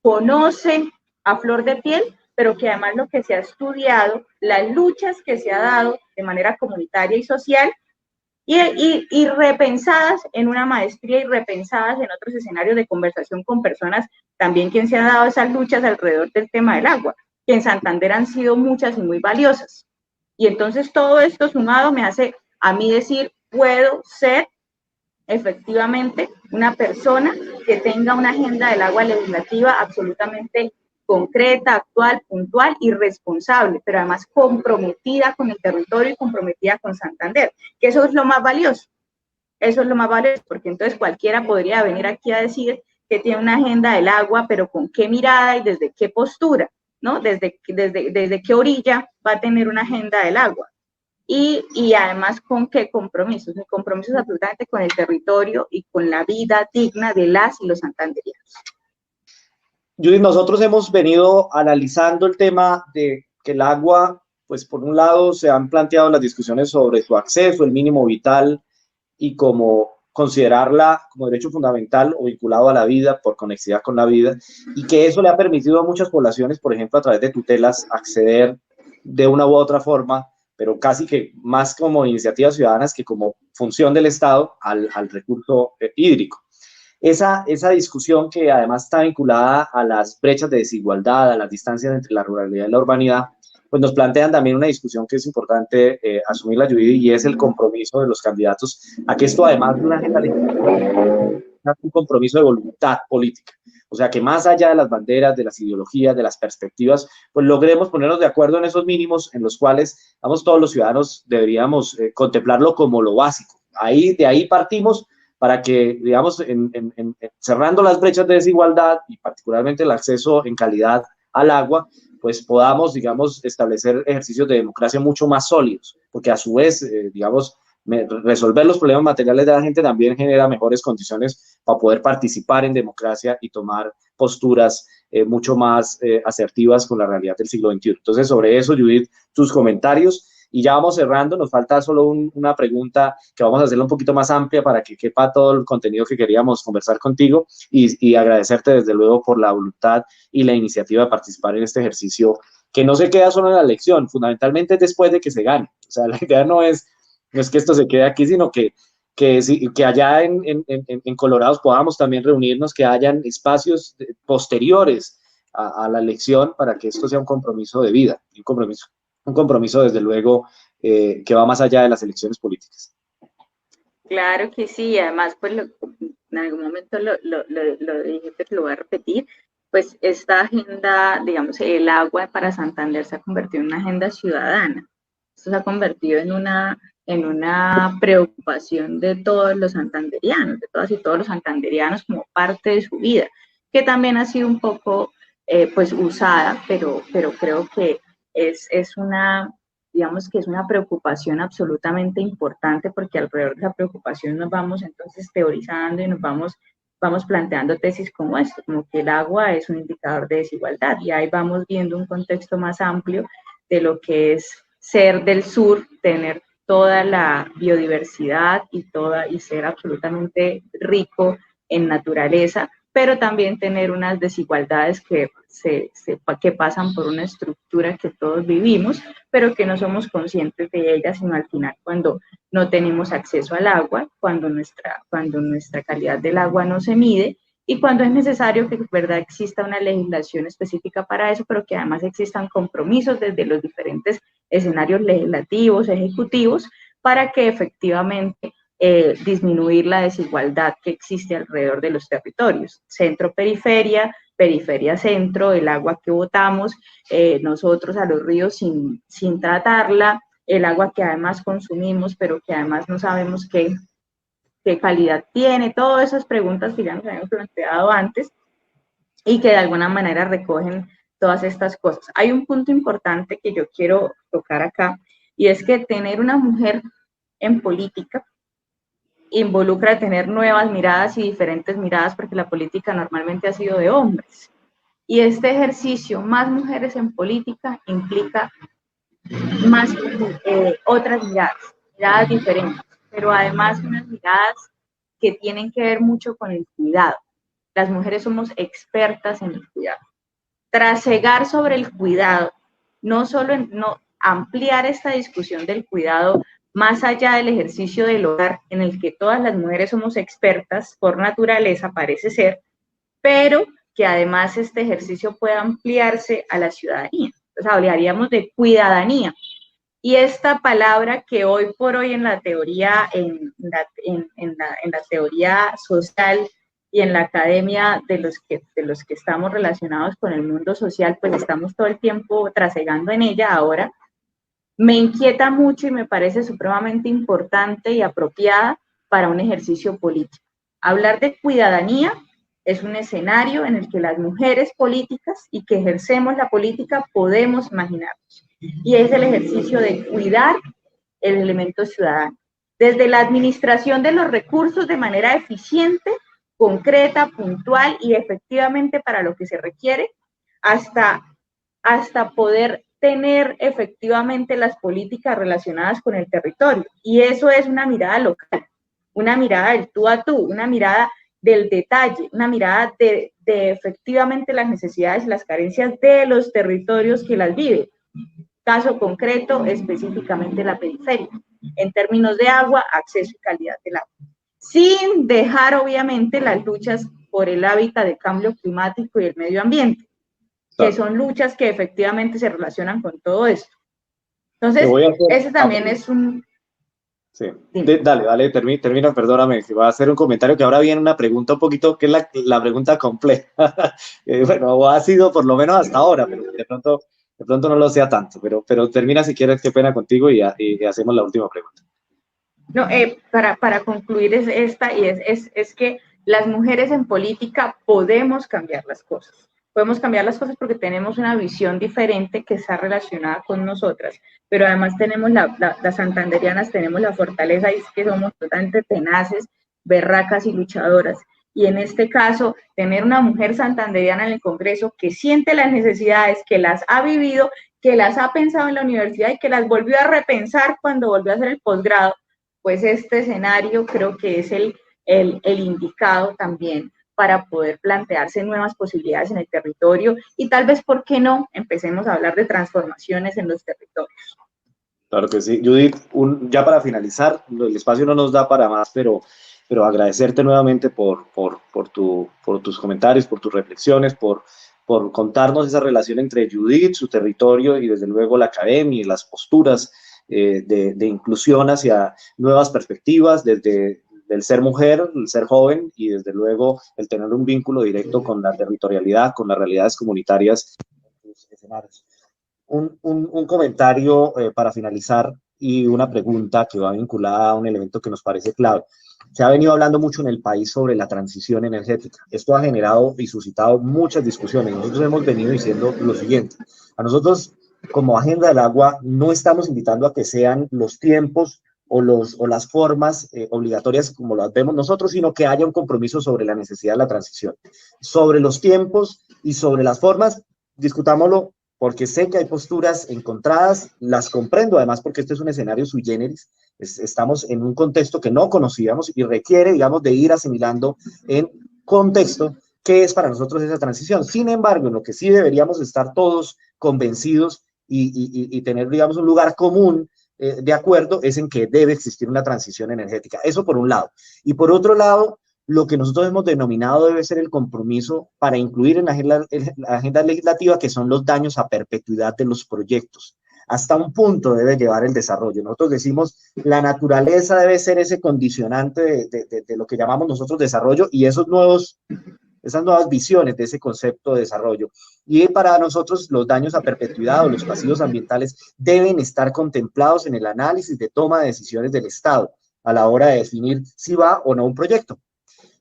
conoce a flor de piel, pero que además lo que se ha estudiado, las luchas que se ha dado de manera comunitaria y social, y repensadas en una maestría y repensadas en otros escenarios de conversación con personas también que se han dado esas luchas alrededor del tema del agua, que en Santander han sido muchas y muy valiosas. Y entonces todo esto sumado me hace a mí decir, puedo ser efectivamente una persona que tenga una agenda del agua legislativa absolutamente concreta, actual, puntual y responsable, pero además comprometida con el territorio y comprometida con Santander, que eso es lo más valioso. Eso es lo más valioso, porque entonces cualquiera podría venir aquí a decir que tiene una agenda del agua, pero con qué mirada y desde qué postura, ¿no? Desde qué orilla va a tener una agenda del agua. Y además con qué compromisos. Mi compromiso es absolutamente con el territorio y con la vida digna de las y los santanderianos. Judith, nosotros hemos venido analizando el tema de que el agua, pues por un lado se han planteado las discusiones sobre su acceso, el mínimo vital y cómo considerarla como derecho fundamental o vinculado a la vida por conexidad con la vida, y que eso le ha permitido a muchas poblaciones, por ejemplo, a través de tutelas, acceder de una u otra forma, pero casi que más como iniciativas ciudadanas que como función del Estado al recurso hídrico. Esa discusión que además está vinculada a las brechas de desigualdad, a las distancias entre la ruralidad y la urbanidad, pues nos plantean también una discusión que es importante asumir la Judith, y es el compromiso de los candidatos a que esto, además de una agenda legislativa, es un compromiso de voluntad política. O sea, que más allá de las banderas, de las ideologías, de las perspectivas, pues logremos ponernos de acuerdo en esos mínimos en los cuales, vamos, todos los ciudadanos deberíamos contemplarlo como lo básico. De ahí partimos para que, digamos, cerrando las brechas de desigualdad y particularmente el acceso en calidad al agua, pues podamos, digamos, establecer ejercicios de democracia mucho más sólidos, porque a su vez, digamos, resolver los problemas materiales de la gente también genera mejores condiciones para poder participar en democracia y tomar posturas mucho más asertivas con la realidad del siglo XXI. Entonces, sobre eso, Judith, tus comentarios. Y ya vamos cerrando, nos falta solo una pregunta que vamos a hacerla un poquito más amplia para que quepa todo el contenido que queríamos conversar contigo, y agradecerte desde luego por la voluntad y la iniciativa de participar en este ejercicio que no se queda solo en la elección, fundamentalmente después de que se gane. O sea, la idea no es que esto se quede aquí, sino que allá en Colorados podamos también reunirnos, que hayan espacios posteriores a la elección para que esto sea un compromiso de vida, un compromiso desde luego que va más allá de las elecciones políticas. Claro que sí, además, pues en algún momento lo dije, pero lo voy a repetir, pues esta agenda, digamos, el agua para Santander se ha convertido en una agenda ciudadana. Esto se ha convertido en una preocupación de todos los santanderianos, de todas y todos los santanderianos como parte de su vida, que también ha sido un poco, pues, usada, pero creo que es una, digamos que es una preocupación absolutamente importante, porque alrededor de la preocupación nos vamos entonces teorizando y nos vamos planteando tesis como esto, como que el agua es un indicador de desigualdad, y ahí vamos viendo un contexto más amplio de lo que es ser del sur, tener toda la biodiversidad y ser absolutamente rico en naturaleza, pero también tener unas desigualdades que pasan por una estructura que todos vivimos, pero que no somos conscientes de ellas, sino al final cuando no tenemos acceso al agua, cuando nuestra calidad del agua no se mide, y cuando es necesario que, verdad, exista una legislación específica para eso, pero que además existan compromisos desde los diferentes escenarios legislativos, ejecutivos, para que efectivamente disminuir la desigualdad que existe alrededor de los territorios. Centro-periferia, periferia-centro, el agua que botamos nosotros a los ríos sin tratarla, el agua que además consumimos, pero que además no sabemos qué calidad tiene, todas esas preguntas que ya nos habíamos planteado antes y que de alguna manera recogen todas estas cosas. Hay un punto importante que yo quiero tocar acá, y es que tener una mujer en política involucra tener nuevas miradas y diferentes miradas, porque la política normalmente ha sido de hombres. Y este ejercicio, más mujeres en política, implica más otras miradas diferentes, pero además unas miradas que tienen que ver mucho con el cuidado. Las mujeres somos expertas en el cuidado. Trasegar sobre el cuidado, no solo ampliar esta discusión del cuidado más allá del ejercicio del hogar, en el que todas las mujeres somos expertas por naturaleza, parece ser, pero que además este ejercicio pueda ampliarse a la ciudadanía. Entonces hablaríamos de cuidadanía. Y esta palabra que hoy por hoy en la teoría, en la teoría social y en la academia de los que estamos relacionados con el mundo social, pues estamos todo el tiempo trasegando en ella ahora, me inquieta mucho y me parece supremamente importante y apropiada para un ejercicio político. Hablar de cuidadanía es un escenario en el que las mujeres políticas y que ejercemos la política podemos imaginarnos. Y es el ejercicio de cuidar el elemento ciudadano. Desde la administración de los recursos de manera eficiente, concreta, puntual y efectivamente para lo que se requiere, hasta poder tener efectivamente las políticas relacionadas con el territorio. Y eso es una mirada local, una mirada del tú a tú, una mirada del detalle, una mirada de efectivamente las necesidades y las carencias de los territorios que las viven. Caso concreto, específicamente la periferia, en términos de agua, acceso y calidad del agua. Sin dejar, obviamente, las luchas por el hábitat, de cambio climático y el medio ambiente, que son luchas que efectivamente se relacionan con todo esto. Entonces, ese también es un... Sí. Dale, termina, perdóname, que va a hacer un comentario que ahora viene una pregunta un poquito, que es la pregunta compleja. Bueno, ha sido por lo menos hasta ahora, pero de pronto no lo sea tanto, pero termina si quieres, qué pena contigo, y hacemos la última pregunta. No, para concluir es que las mujeres en política podemos cambiar las cosas. Podemos cambiar las cosas porque tenemos una visión diferente que está relacionada con nosotras, pero además tenemos las santanderianas, tenemos la fortaleza, y es que somos totalmente tenaces, berracas y luchadoras. Y en este caso, tener una mujer santanderiana en el Congreso que siente las necesidades, que las ha vivido, que las ha pensado en la universidad y que las volvió a repensar cuando volvió a hacer el posgrado, pues este escenario creo que es el indicado también para poder plantearse nuevas posibilidades en el territorio y tal vez, ¿por qué no?, empecemos a hablar de transformaciones en los territorios. Claro que sí. Judith, ya para finalizar, el espacio no nos da para más, pero agradecerte nuevamente por tus comentarios, por tus reflexiones, por contarnos esa relación entre Judith, su territorio y desde luego la academia y las posturas de inclusión hacia nuevas perspectivas, desde el ser mujer, el ser joven y desde luego el tener un vínculo directo con la territorialidad, con las realidades comunitarias en sus escenarios. Un comentario para finalizar y una pregunta que va vinculada a un elemento que nos parece clave. Se ha venido hablando mucho en el país sobre la transición energética. Esto ha generado y suscitado muchas discusiones. Nosotros hemos venido diciendo lo siguiente. A nosotros, como Agenda del Agua, no estamos invitando a que sean los tiempos o las formas obligatorias como las vemos nosotros, sino que haya un compromiso sobre la necesidad de la transición. Sobre los tiempos y sobre las formas, discutámoslo, porque sé que hay posturas encontradas, las comprendo además porque este es un escenario sui generis, estamos en un contexto que no conocíamos y requiere, digamos, de ir asimilando en contexto qué es para nosotros esa transición. Sin embargo, en lo que sí deberíamos estar todos convencidos y tener, digamos, un lugar común de acuerdo es en que debe existir una transición energética. Eso por un lado. Y por otro lado, lo que nosotros hemos denominado debe ser el compromiso para incluir en la agenda legislativa, que son los daños a perpetuidad de los proyectos. Hasta un punto debe llevar el desarrollo. Nosotros decimos, la naturaleza debe ser ese condicionante de lo que llamamos nosotros desarrollo y esas nuevas visiones de ese concepto de desarrollo. Y para nosotros los daños a perpetuidad o los pasivos ambientales deben estar contemplados en el análisis de toma de decisiones del Estado a la hora de definir si va o no un proyecto.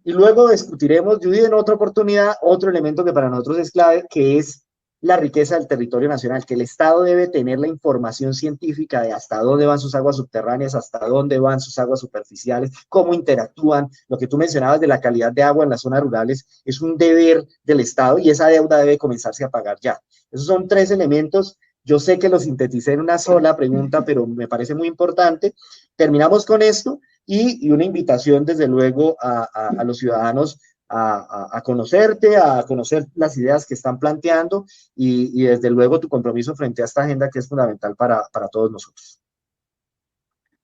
Y luego discutiremos, Judith, en otra oportunidad, otro elemento que para nosotros es clave, que es la riqueza del territorio nacional, que el Estado debe tener la información científica de hasta dónde van sus aguas subterráneas, hasta dónde van sus aguas superficiales, cómo interactúan. Lo que tú mencionabas de la calidad de agua en las zonas rurales es un deber del Estado y esa deuda debe comenzarse a pagar ya. Esos son 3 elementos. Yo sé que lo sinteticé en una sola pregunta, pero me parece muy importante. Terminamos con esto y una invitación, desde luego, a los ciudadanos a conocerte, a conocer las ideas que están planteando y desde luego tu compromiso frente a esta agenda que es fundamental para todos nosotros.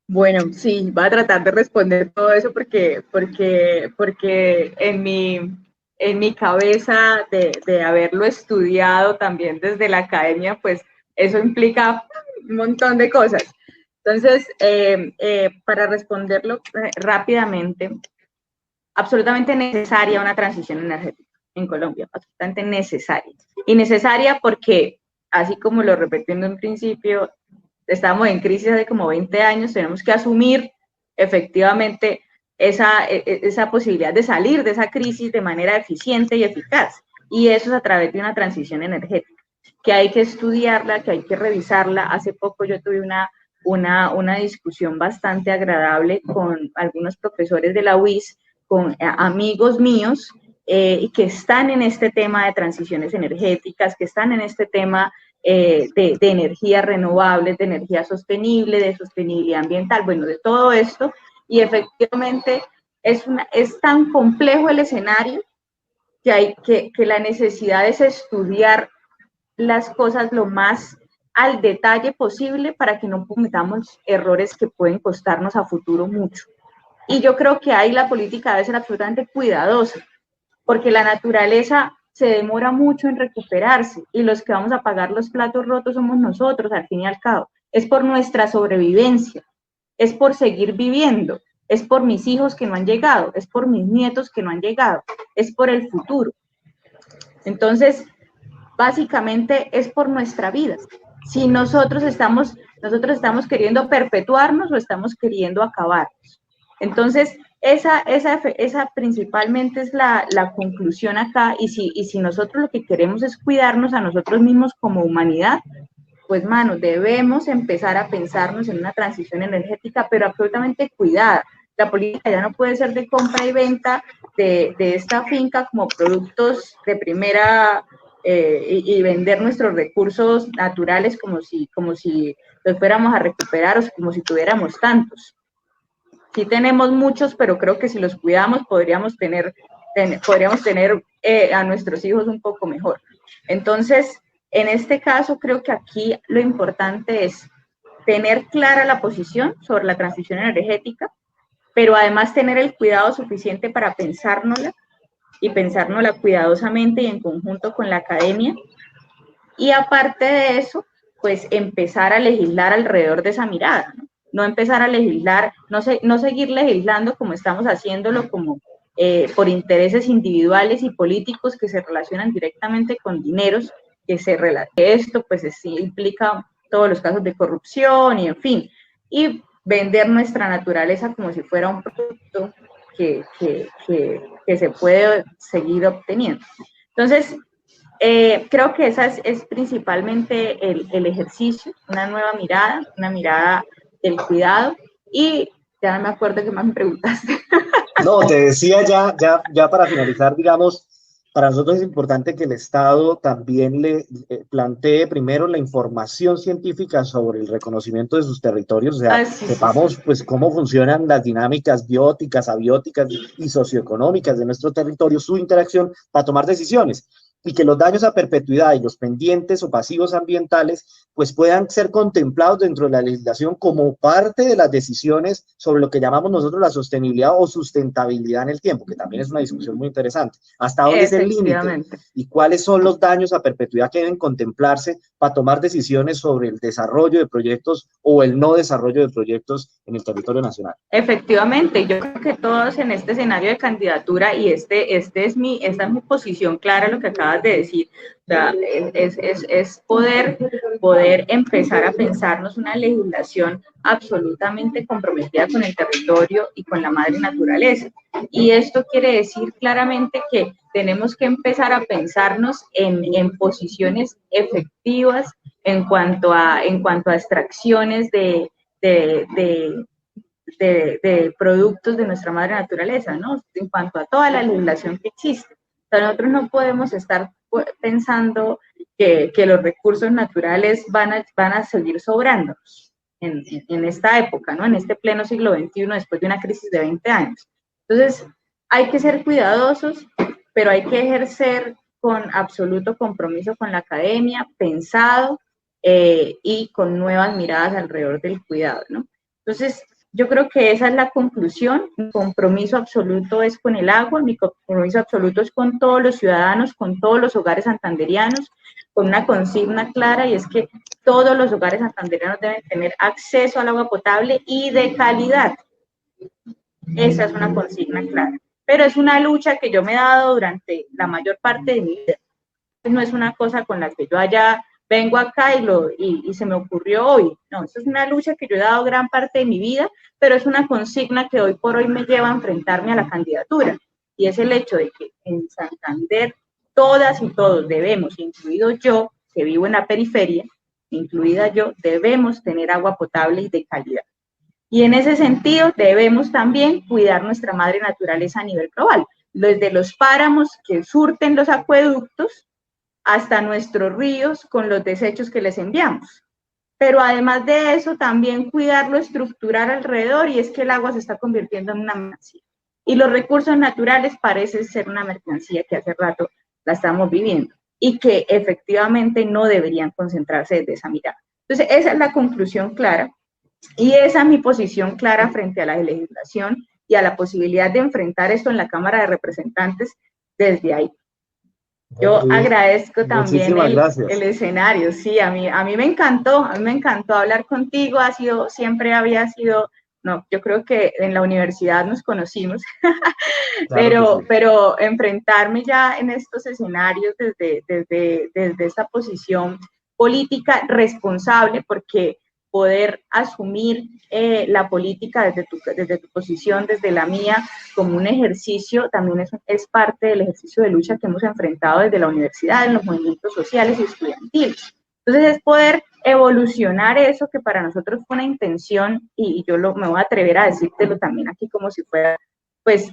Bueno, sí, voy a tratar de responder todo eso porque en mi cabeza de haberlo estudiado también desde la academia, pues eso implica un montón de cosas. Entonces, para responderlo rápidamente, absolutamente necesaria una transición energética en Colombia, absolutamente necesaria. Y necesaria porque, así como lo repetí en un principio, estamos en crisis hace como 20 años, tenemos que asumir efectivamente esa posibilidad de salir de esa crisis de manera eficiente y eficaz. Y eso es a través de una transición energética, que hay que estudiarla, que hay que revisarla. Hace poco yo tuve una discusión bastante agradable con algunos profesores de la UIS, con amigos míos y que están en este tema de transiciones energéticas, que están en este tema de energías renovables, de energía sostenible, de sostenibilidad ambiental, bueno, de todo esto. Y efectivamente es tan complejo el escenario que la necesidad es estudiar las cosas lo más al detalle posible para que no cometamos errores que pueden costarnos a futuro mucho. Y yo creo que ahí la política debe ser absolutamente cuidadosa, porque la naturaleza se demora mucho en recuperarse y los que vamos a pagar los platos rotos somos nosotros, al fin y al cabo. Es por nuestra sobrevivencia, es por seguir viviendo, es por mis hijos que no han llegado, es por mis nietos que no han llegado, es por el futuro. Entonces, básicamente es por nuestra vida. Si nosotros estamos queriendo perpetuarnos o estamos queriendo acabarnos. Entonces, esa principalmente es la conclusión acá, y si nosotros lo que queremos es cuidarnos a nosotros mismos como humanidad, pues, mano, debemos empezar a pensarnos en una transición energética, pero absolutamente cuidada. La política ya no puede ser de compra y venta de esta finca como productos de primera y vender nuestros recursos naturales como si los fuéramos a recuperar o como si tuviéramos tantos. Sí tenemos muchos, pero creo que si los cuidamos podríamos tener a nuestros hijos un poco mejor. Entonces, en este caso, creo que aquí lo importante es tener clara la posición sobre la transición energética, pero además tener el cuidado suficiente para pensárnosla y pensárnosla cuidadosamente y en conjunto con la academia. Y aparte de eso, pues empezar a legislar alrededor de esa mirada, ¿no? No empezar a legislar, no seguir legislando como estamos haciéndolo, como por intereses individuales y políticos que se relacionan directamente con dineros, que esto pues sí implica todos los casos de corrupción y en fin, y vender nuestra naturaleza como si fuera un producto que se puede seguir obteniendo. Entonces, creo que esa es principalmente el ejercicio, una nueva mirada, una mirada del cuidado, y ya no me acuerdo qué más me preguntaste. No, te decía ya para finalizar, digamos, para nosotros es importante que el Estado también le plantee primero la información científica sobre el reconocimiento de sus territorios, o sea, Sí, sepamos sí. pues cómo funcionan las dinámicas bióticas, abióticas y socioeconómicas de nuestro territorio, su interacción para tomar decisiones, y que los daños a perpetuidad y los pendientes o pasivos ambientales pues puedan ser contemplados dentro de la legislación como parte de las decisiones sobre lo que llamamos nosotros la sostenibilidad o sustentabilidad en el tiempo, que también es una discusión muy interesante. ¿Hasta dónde es el límite? ¿Y cuáles son los daños a perpetuidad que deben contemplarse para tomar decisiones sobre el desarrollo de proyectos o el no desarrollo de proyectos en el territorio nacional? Efectivamente, yo creo que todos en este escenario de candidatura, y esta es mi posición clara, lo que acabas de decir, o sea, es poder empezar a pensarnos una legislación absolutamente comprometida con el territorio y con la madre naturaleza. Y esto quiere decir claramente que tenemos que empezar a pensarnos en posiciones efectivas en cuanto a extracciones de productos de nuestra madre naturaleza, ¿no? En cuanto a toda la legislación que existe. O sea, nosotros no podemos estar pensando que los recursos naturales van a seguir sobrándonos en esta época, ¿no? En este pleno siglo XXI, después de una crisis de 20 años. Entonces, hay que ser cuidadosos, pero hay que ejercer con absoluto compromiso con la academia, pensado y con nuevas miradas alrededor del cuidado, ¿no? Entonces, yo creo que esa es la conclusión. Mi compromiso absoluto es con el agua, mi compromiso absoluto es con todos los ciudadanos, con todos los hogares santanderianos, con una consigna clara, y es que todos los hogares santanderianos deben tener acceso al agua potable y de calidad. Esa es una consigna clara. Pero es una lucha que yo me he dado durante la mayor parte de mi vida. No es una cosa con la que yo vengo acá y se me ocurrió hoy. No, eso es una lucha que yo he dado gran parte de mi vida, pero es una consigna que hoy por hoy me lleva a enfrentarme a la candidatura. Y es el hecho de que en Santander todas y todos debemos, incluido yo, que vivo en la periferia, incluida yo, debemos tener agua potable y de calidad. Y en ese sentido debemos también cuidar nuestra madre naturaleza a nivel global, desde los páramos que surten los acueductos hasta nuestros ríos con los desechos que les enviamos. Pero además de eso, también cuidar lo estructural alrededor, y es que el agua se está convirtiendo en una mercancía. Y los recursos naturales parecen ser una mercancía que hace rato la estamos viviendo y que efectivamente no deberían concentrarse desde esa mirada. Entonces, esa es la conclusión clara y esa es mi posición clara frente a la legislación y a la posibilidad de enfrentar esto en la Cámara de Representantes desde ahí. Yo agradezco también el escenario, sí, a mí me encantó hablar contigo, siempre había sido, no, yo creo que en la universidad nos conocimos, claro, pero enfrentarme ya en estos escenarios desde esta posición política responsable, porque poder asumir la política desde tu posición, desde la mía, como un ejercicio, también es parte del ejercicio de lucha que hemos enfrentado desde la universidad, en los movimientos sociales y estudiantiles. Entonces es poder evolucionar eso que para nosotros fue una intención, y yo me voy a atrever a decírtelo también aquí como si fuera, pues,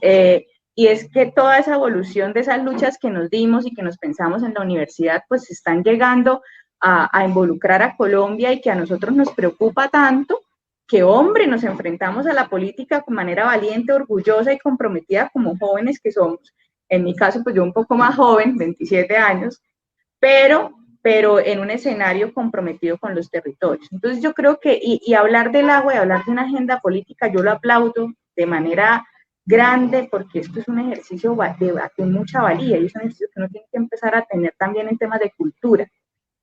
y es que toda esa evolución de esas luchas que nos dimos y que nos pensamos en la universidad, pues están llegando a involucrar a Colombia, y que a nosotros nos preocupa tanto que, hombre, nos enfrentamos a la política de manera valiente, orgullosa y comprometida como jóvenes que somos. En mi caso, pues yo un poco más joven, 27 años, pero en un escenario comprometido con los territorios. Entonces yo creo que, y hablar del agua y hablar de una agenda política, yo lo aplaudo de manera grande, porque esto es un ejercicio de mucha valía, y es un ejercicio que uno tiene que empezar a tener también en temas de cultura.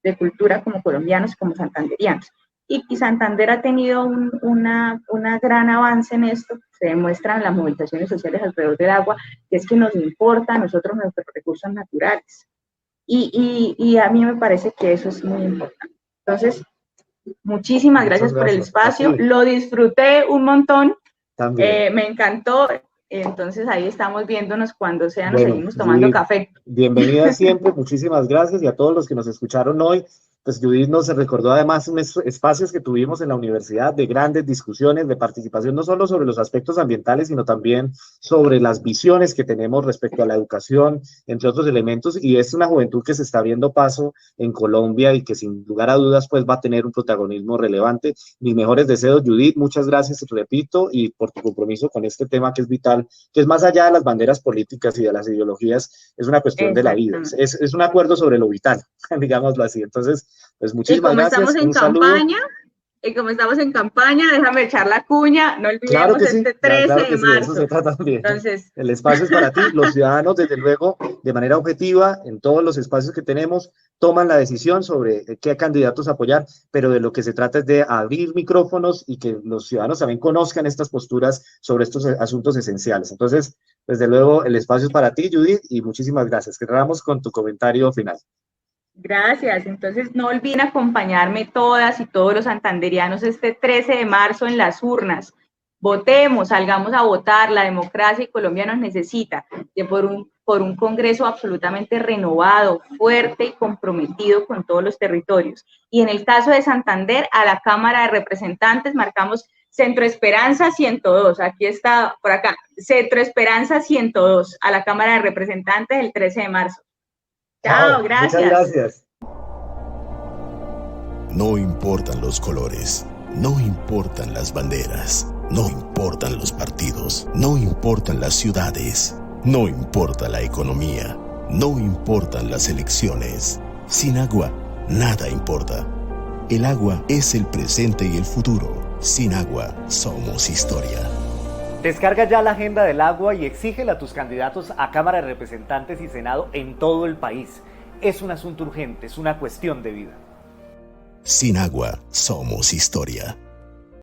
de cultura como colombianos, como santanderianos. Y Santander ha tenido una gran avance en esto, se demuestran las movilizaciones sociales alrededor del agua, que es que nos importa a nosotros nuestros recursos naturales. Y a mí me parece que eso es muy importante. Entonces, muchísimas gracias por el espacio, lo disfruté un montón, me encantó. Entonces ahí estamos viéndonos cuando sea, nos seguimos tomando café. Bienvenida siempre, muchísimas gracias, y a todos los que nos escucharon hoy. Pues Judith nos recordó además unos espacios que tuvimos en la universidad de grandes discusiones, de participación, no solo sobre los aspectos ambientales, sino también sobre las visiones que tenemos respecto a la educación, entre otros elementos, y es una juventud que se está abriendo paso en Colombia y que sin lugar a dudas pues va a tener un protagonismo relevante. Mis mejores deseos, Judith, muchas gracias, repito, y por tu compromiso con este tema que es vital, que es más allá de las banderas políticas y de las ideologías, es una cuestión de la vida, es un acuerdo sobre lo vital, digámoslo así. Entonces, pues muchísimas gracias. Y como estamos en campaña, déjame echar la cuña, no olvidemos este 13 de marzo. Eso se trata también. Entonces, el espacio es para ti, los ciudadanos, desde luego, de manera objetiva, en todos los espacios que tenemos, toman la decisión sobre qué candidatos apoyar, pero de lo que se trata es de abrir micrófonos y que los ciudadanos también conozcan estas posturas sobre estos asuntos esenciales. Entonces, desde luego, el espacio es para ti, Judith, y muchísimas gracias. Cerramos con tu comentario final. Gracias. Entonces, no olviden acompañarme todas y todos los santanderianos este 13 de marzo en las urnas. Votemos, salgamos a votar. La democracia y Colombia nos necesita por un Congreso absolutamente renovado, fuerte y comprometido con todos los territorios. Y en el caso de Santander, a la Cámara de Representantes marcamos Centro Esperanza 102. Aquí está, por acá, Centro Esperanza 102, a la Cámara de Representantes el 13 de marzo. Chao, gracias. Muchas gracias. No importan los colores, no importan las banderas, no importan los partidos, no importan las ciudades, no importa la economía, no importan las elecciones. Sin agua, nada importa. El agua es el presente y el futuro. Sin agua, somos historia. Descarga ya la agenda del agua y exígela a tus candidatos a Cámara de Representantes y Senado en todo el país. Es un asunto urgente, es una cuestión de vida. Sin agua, somos historia.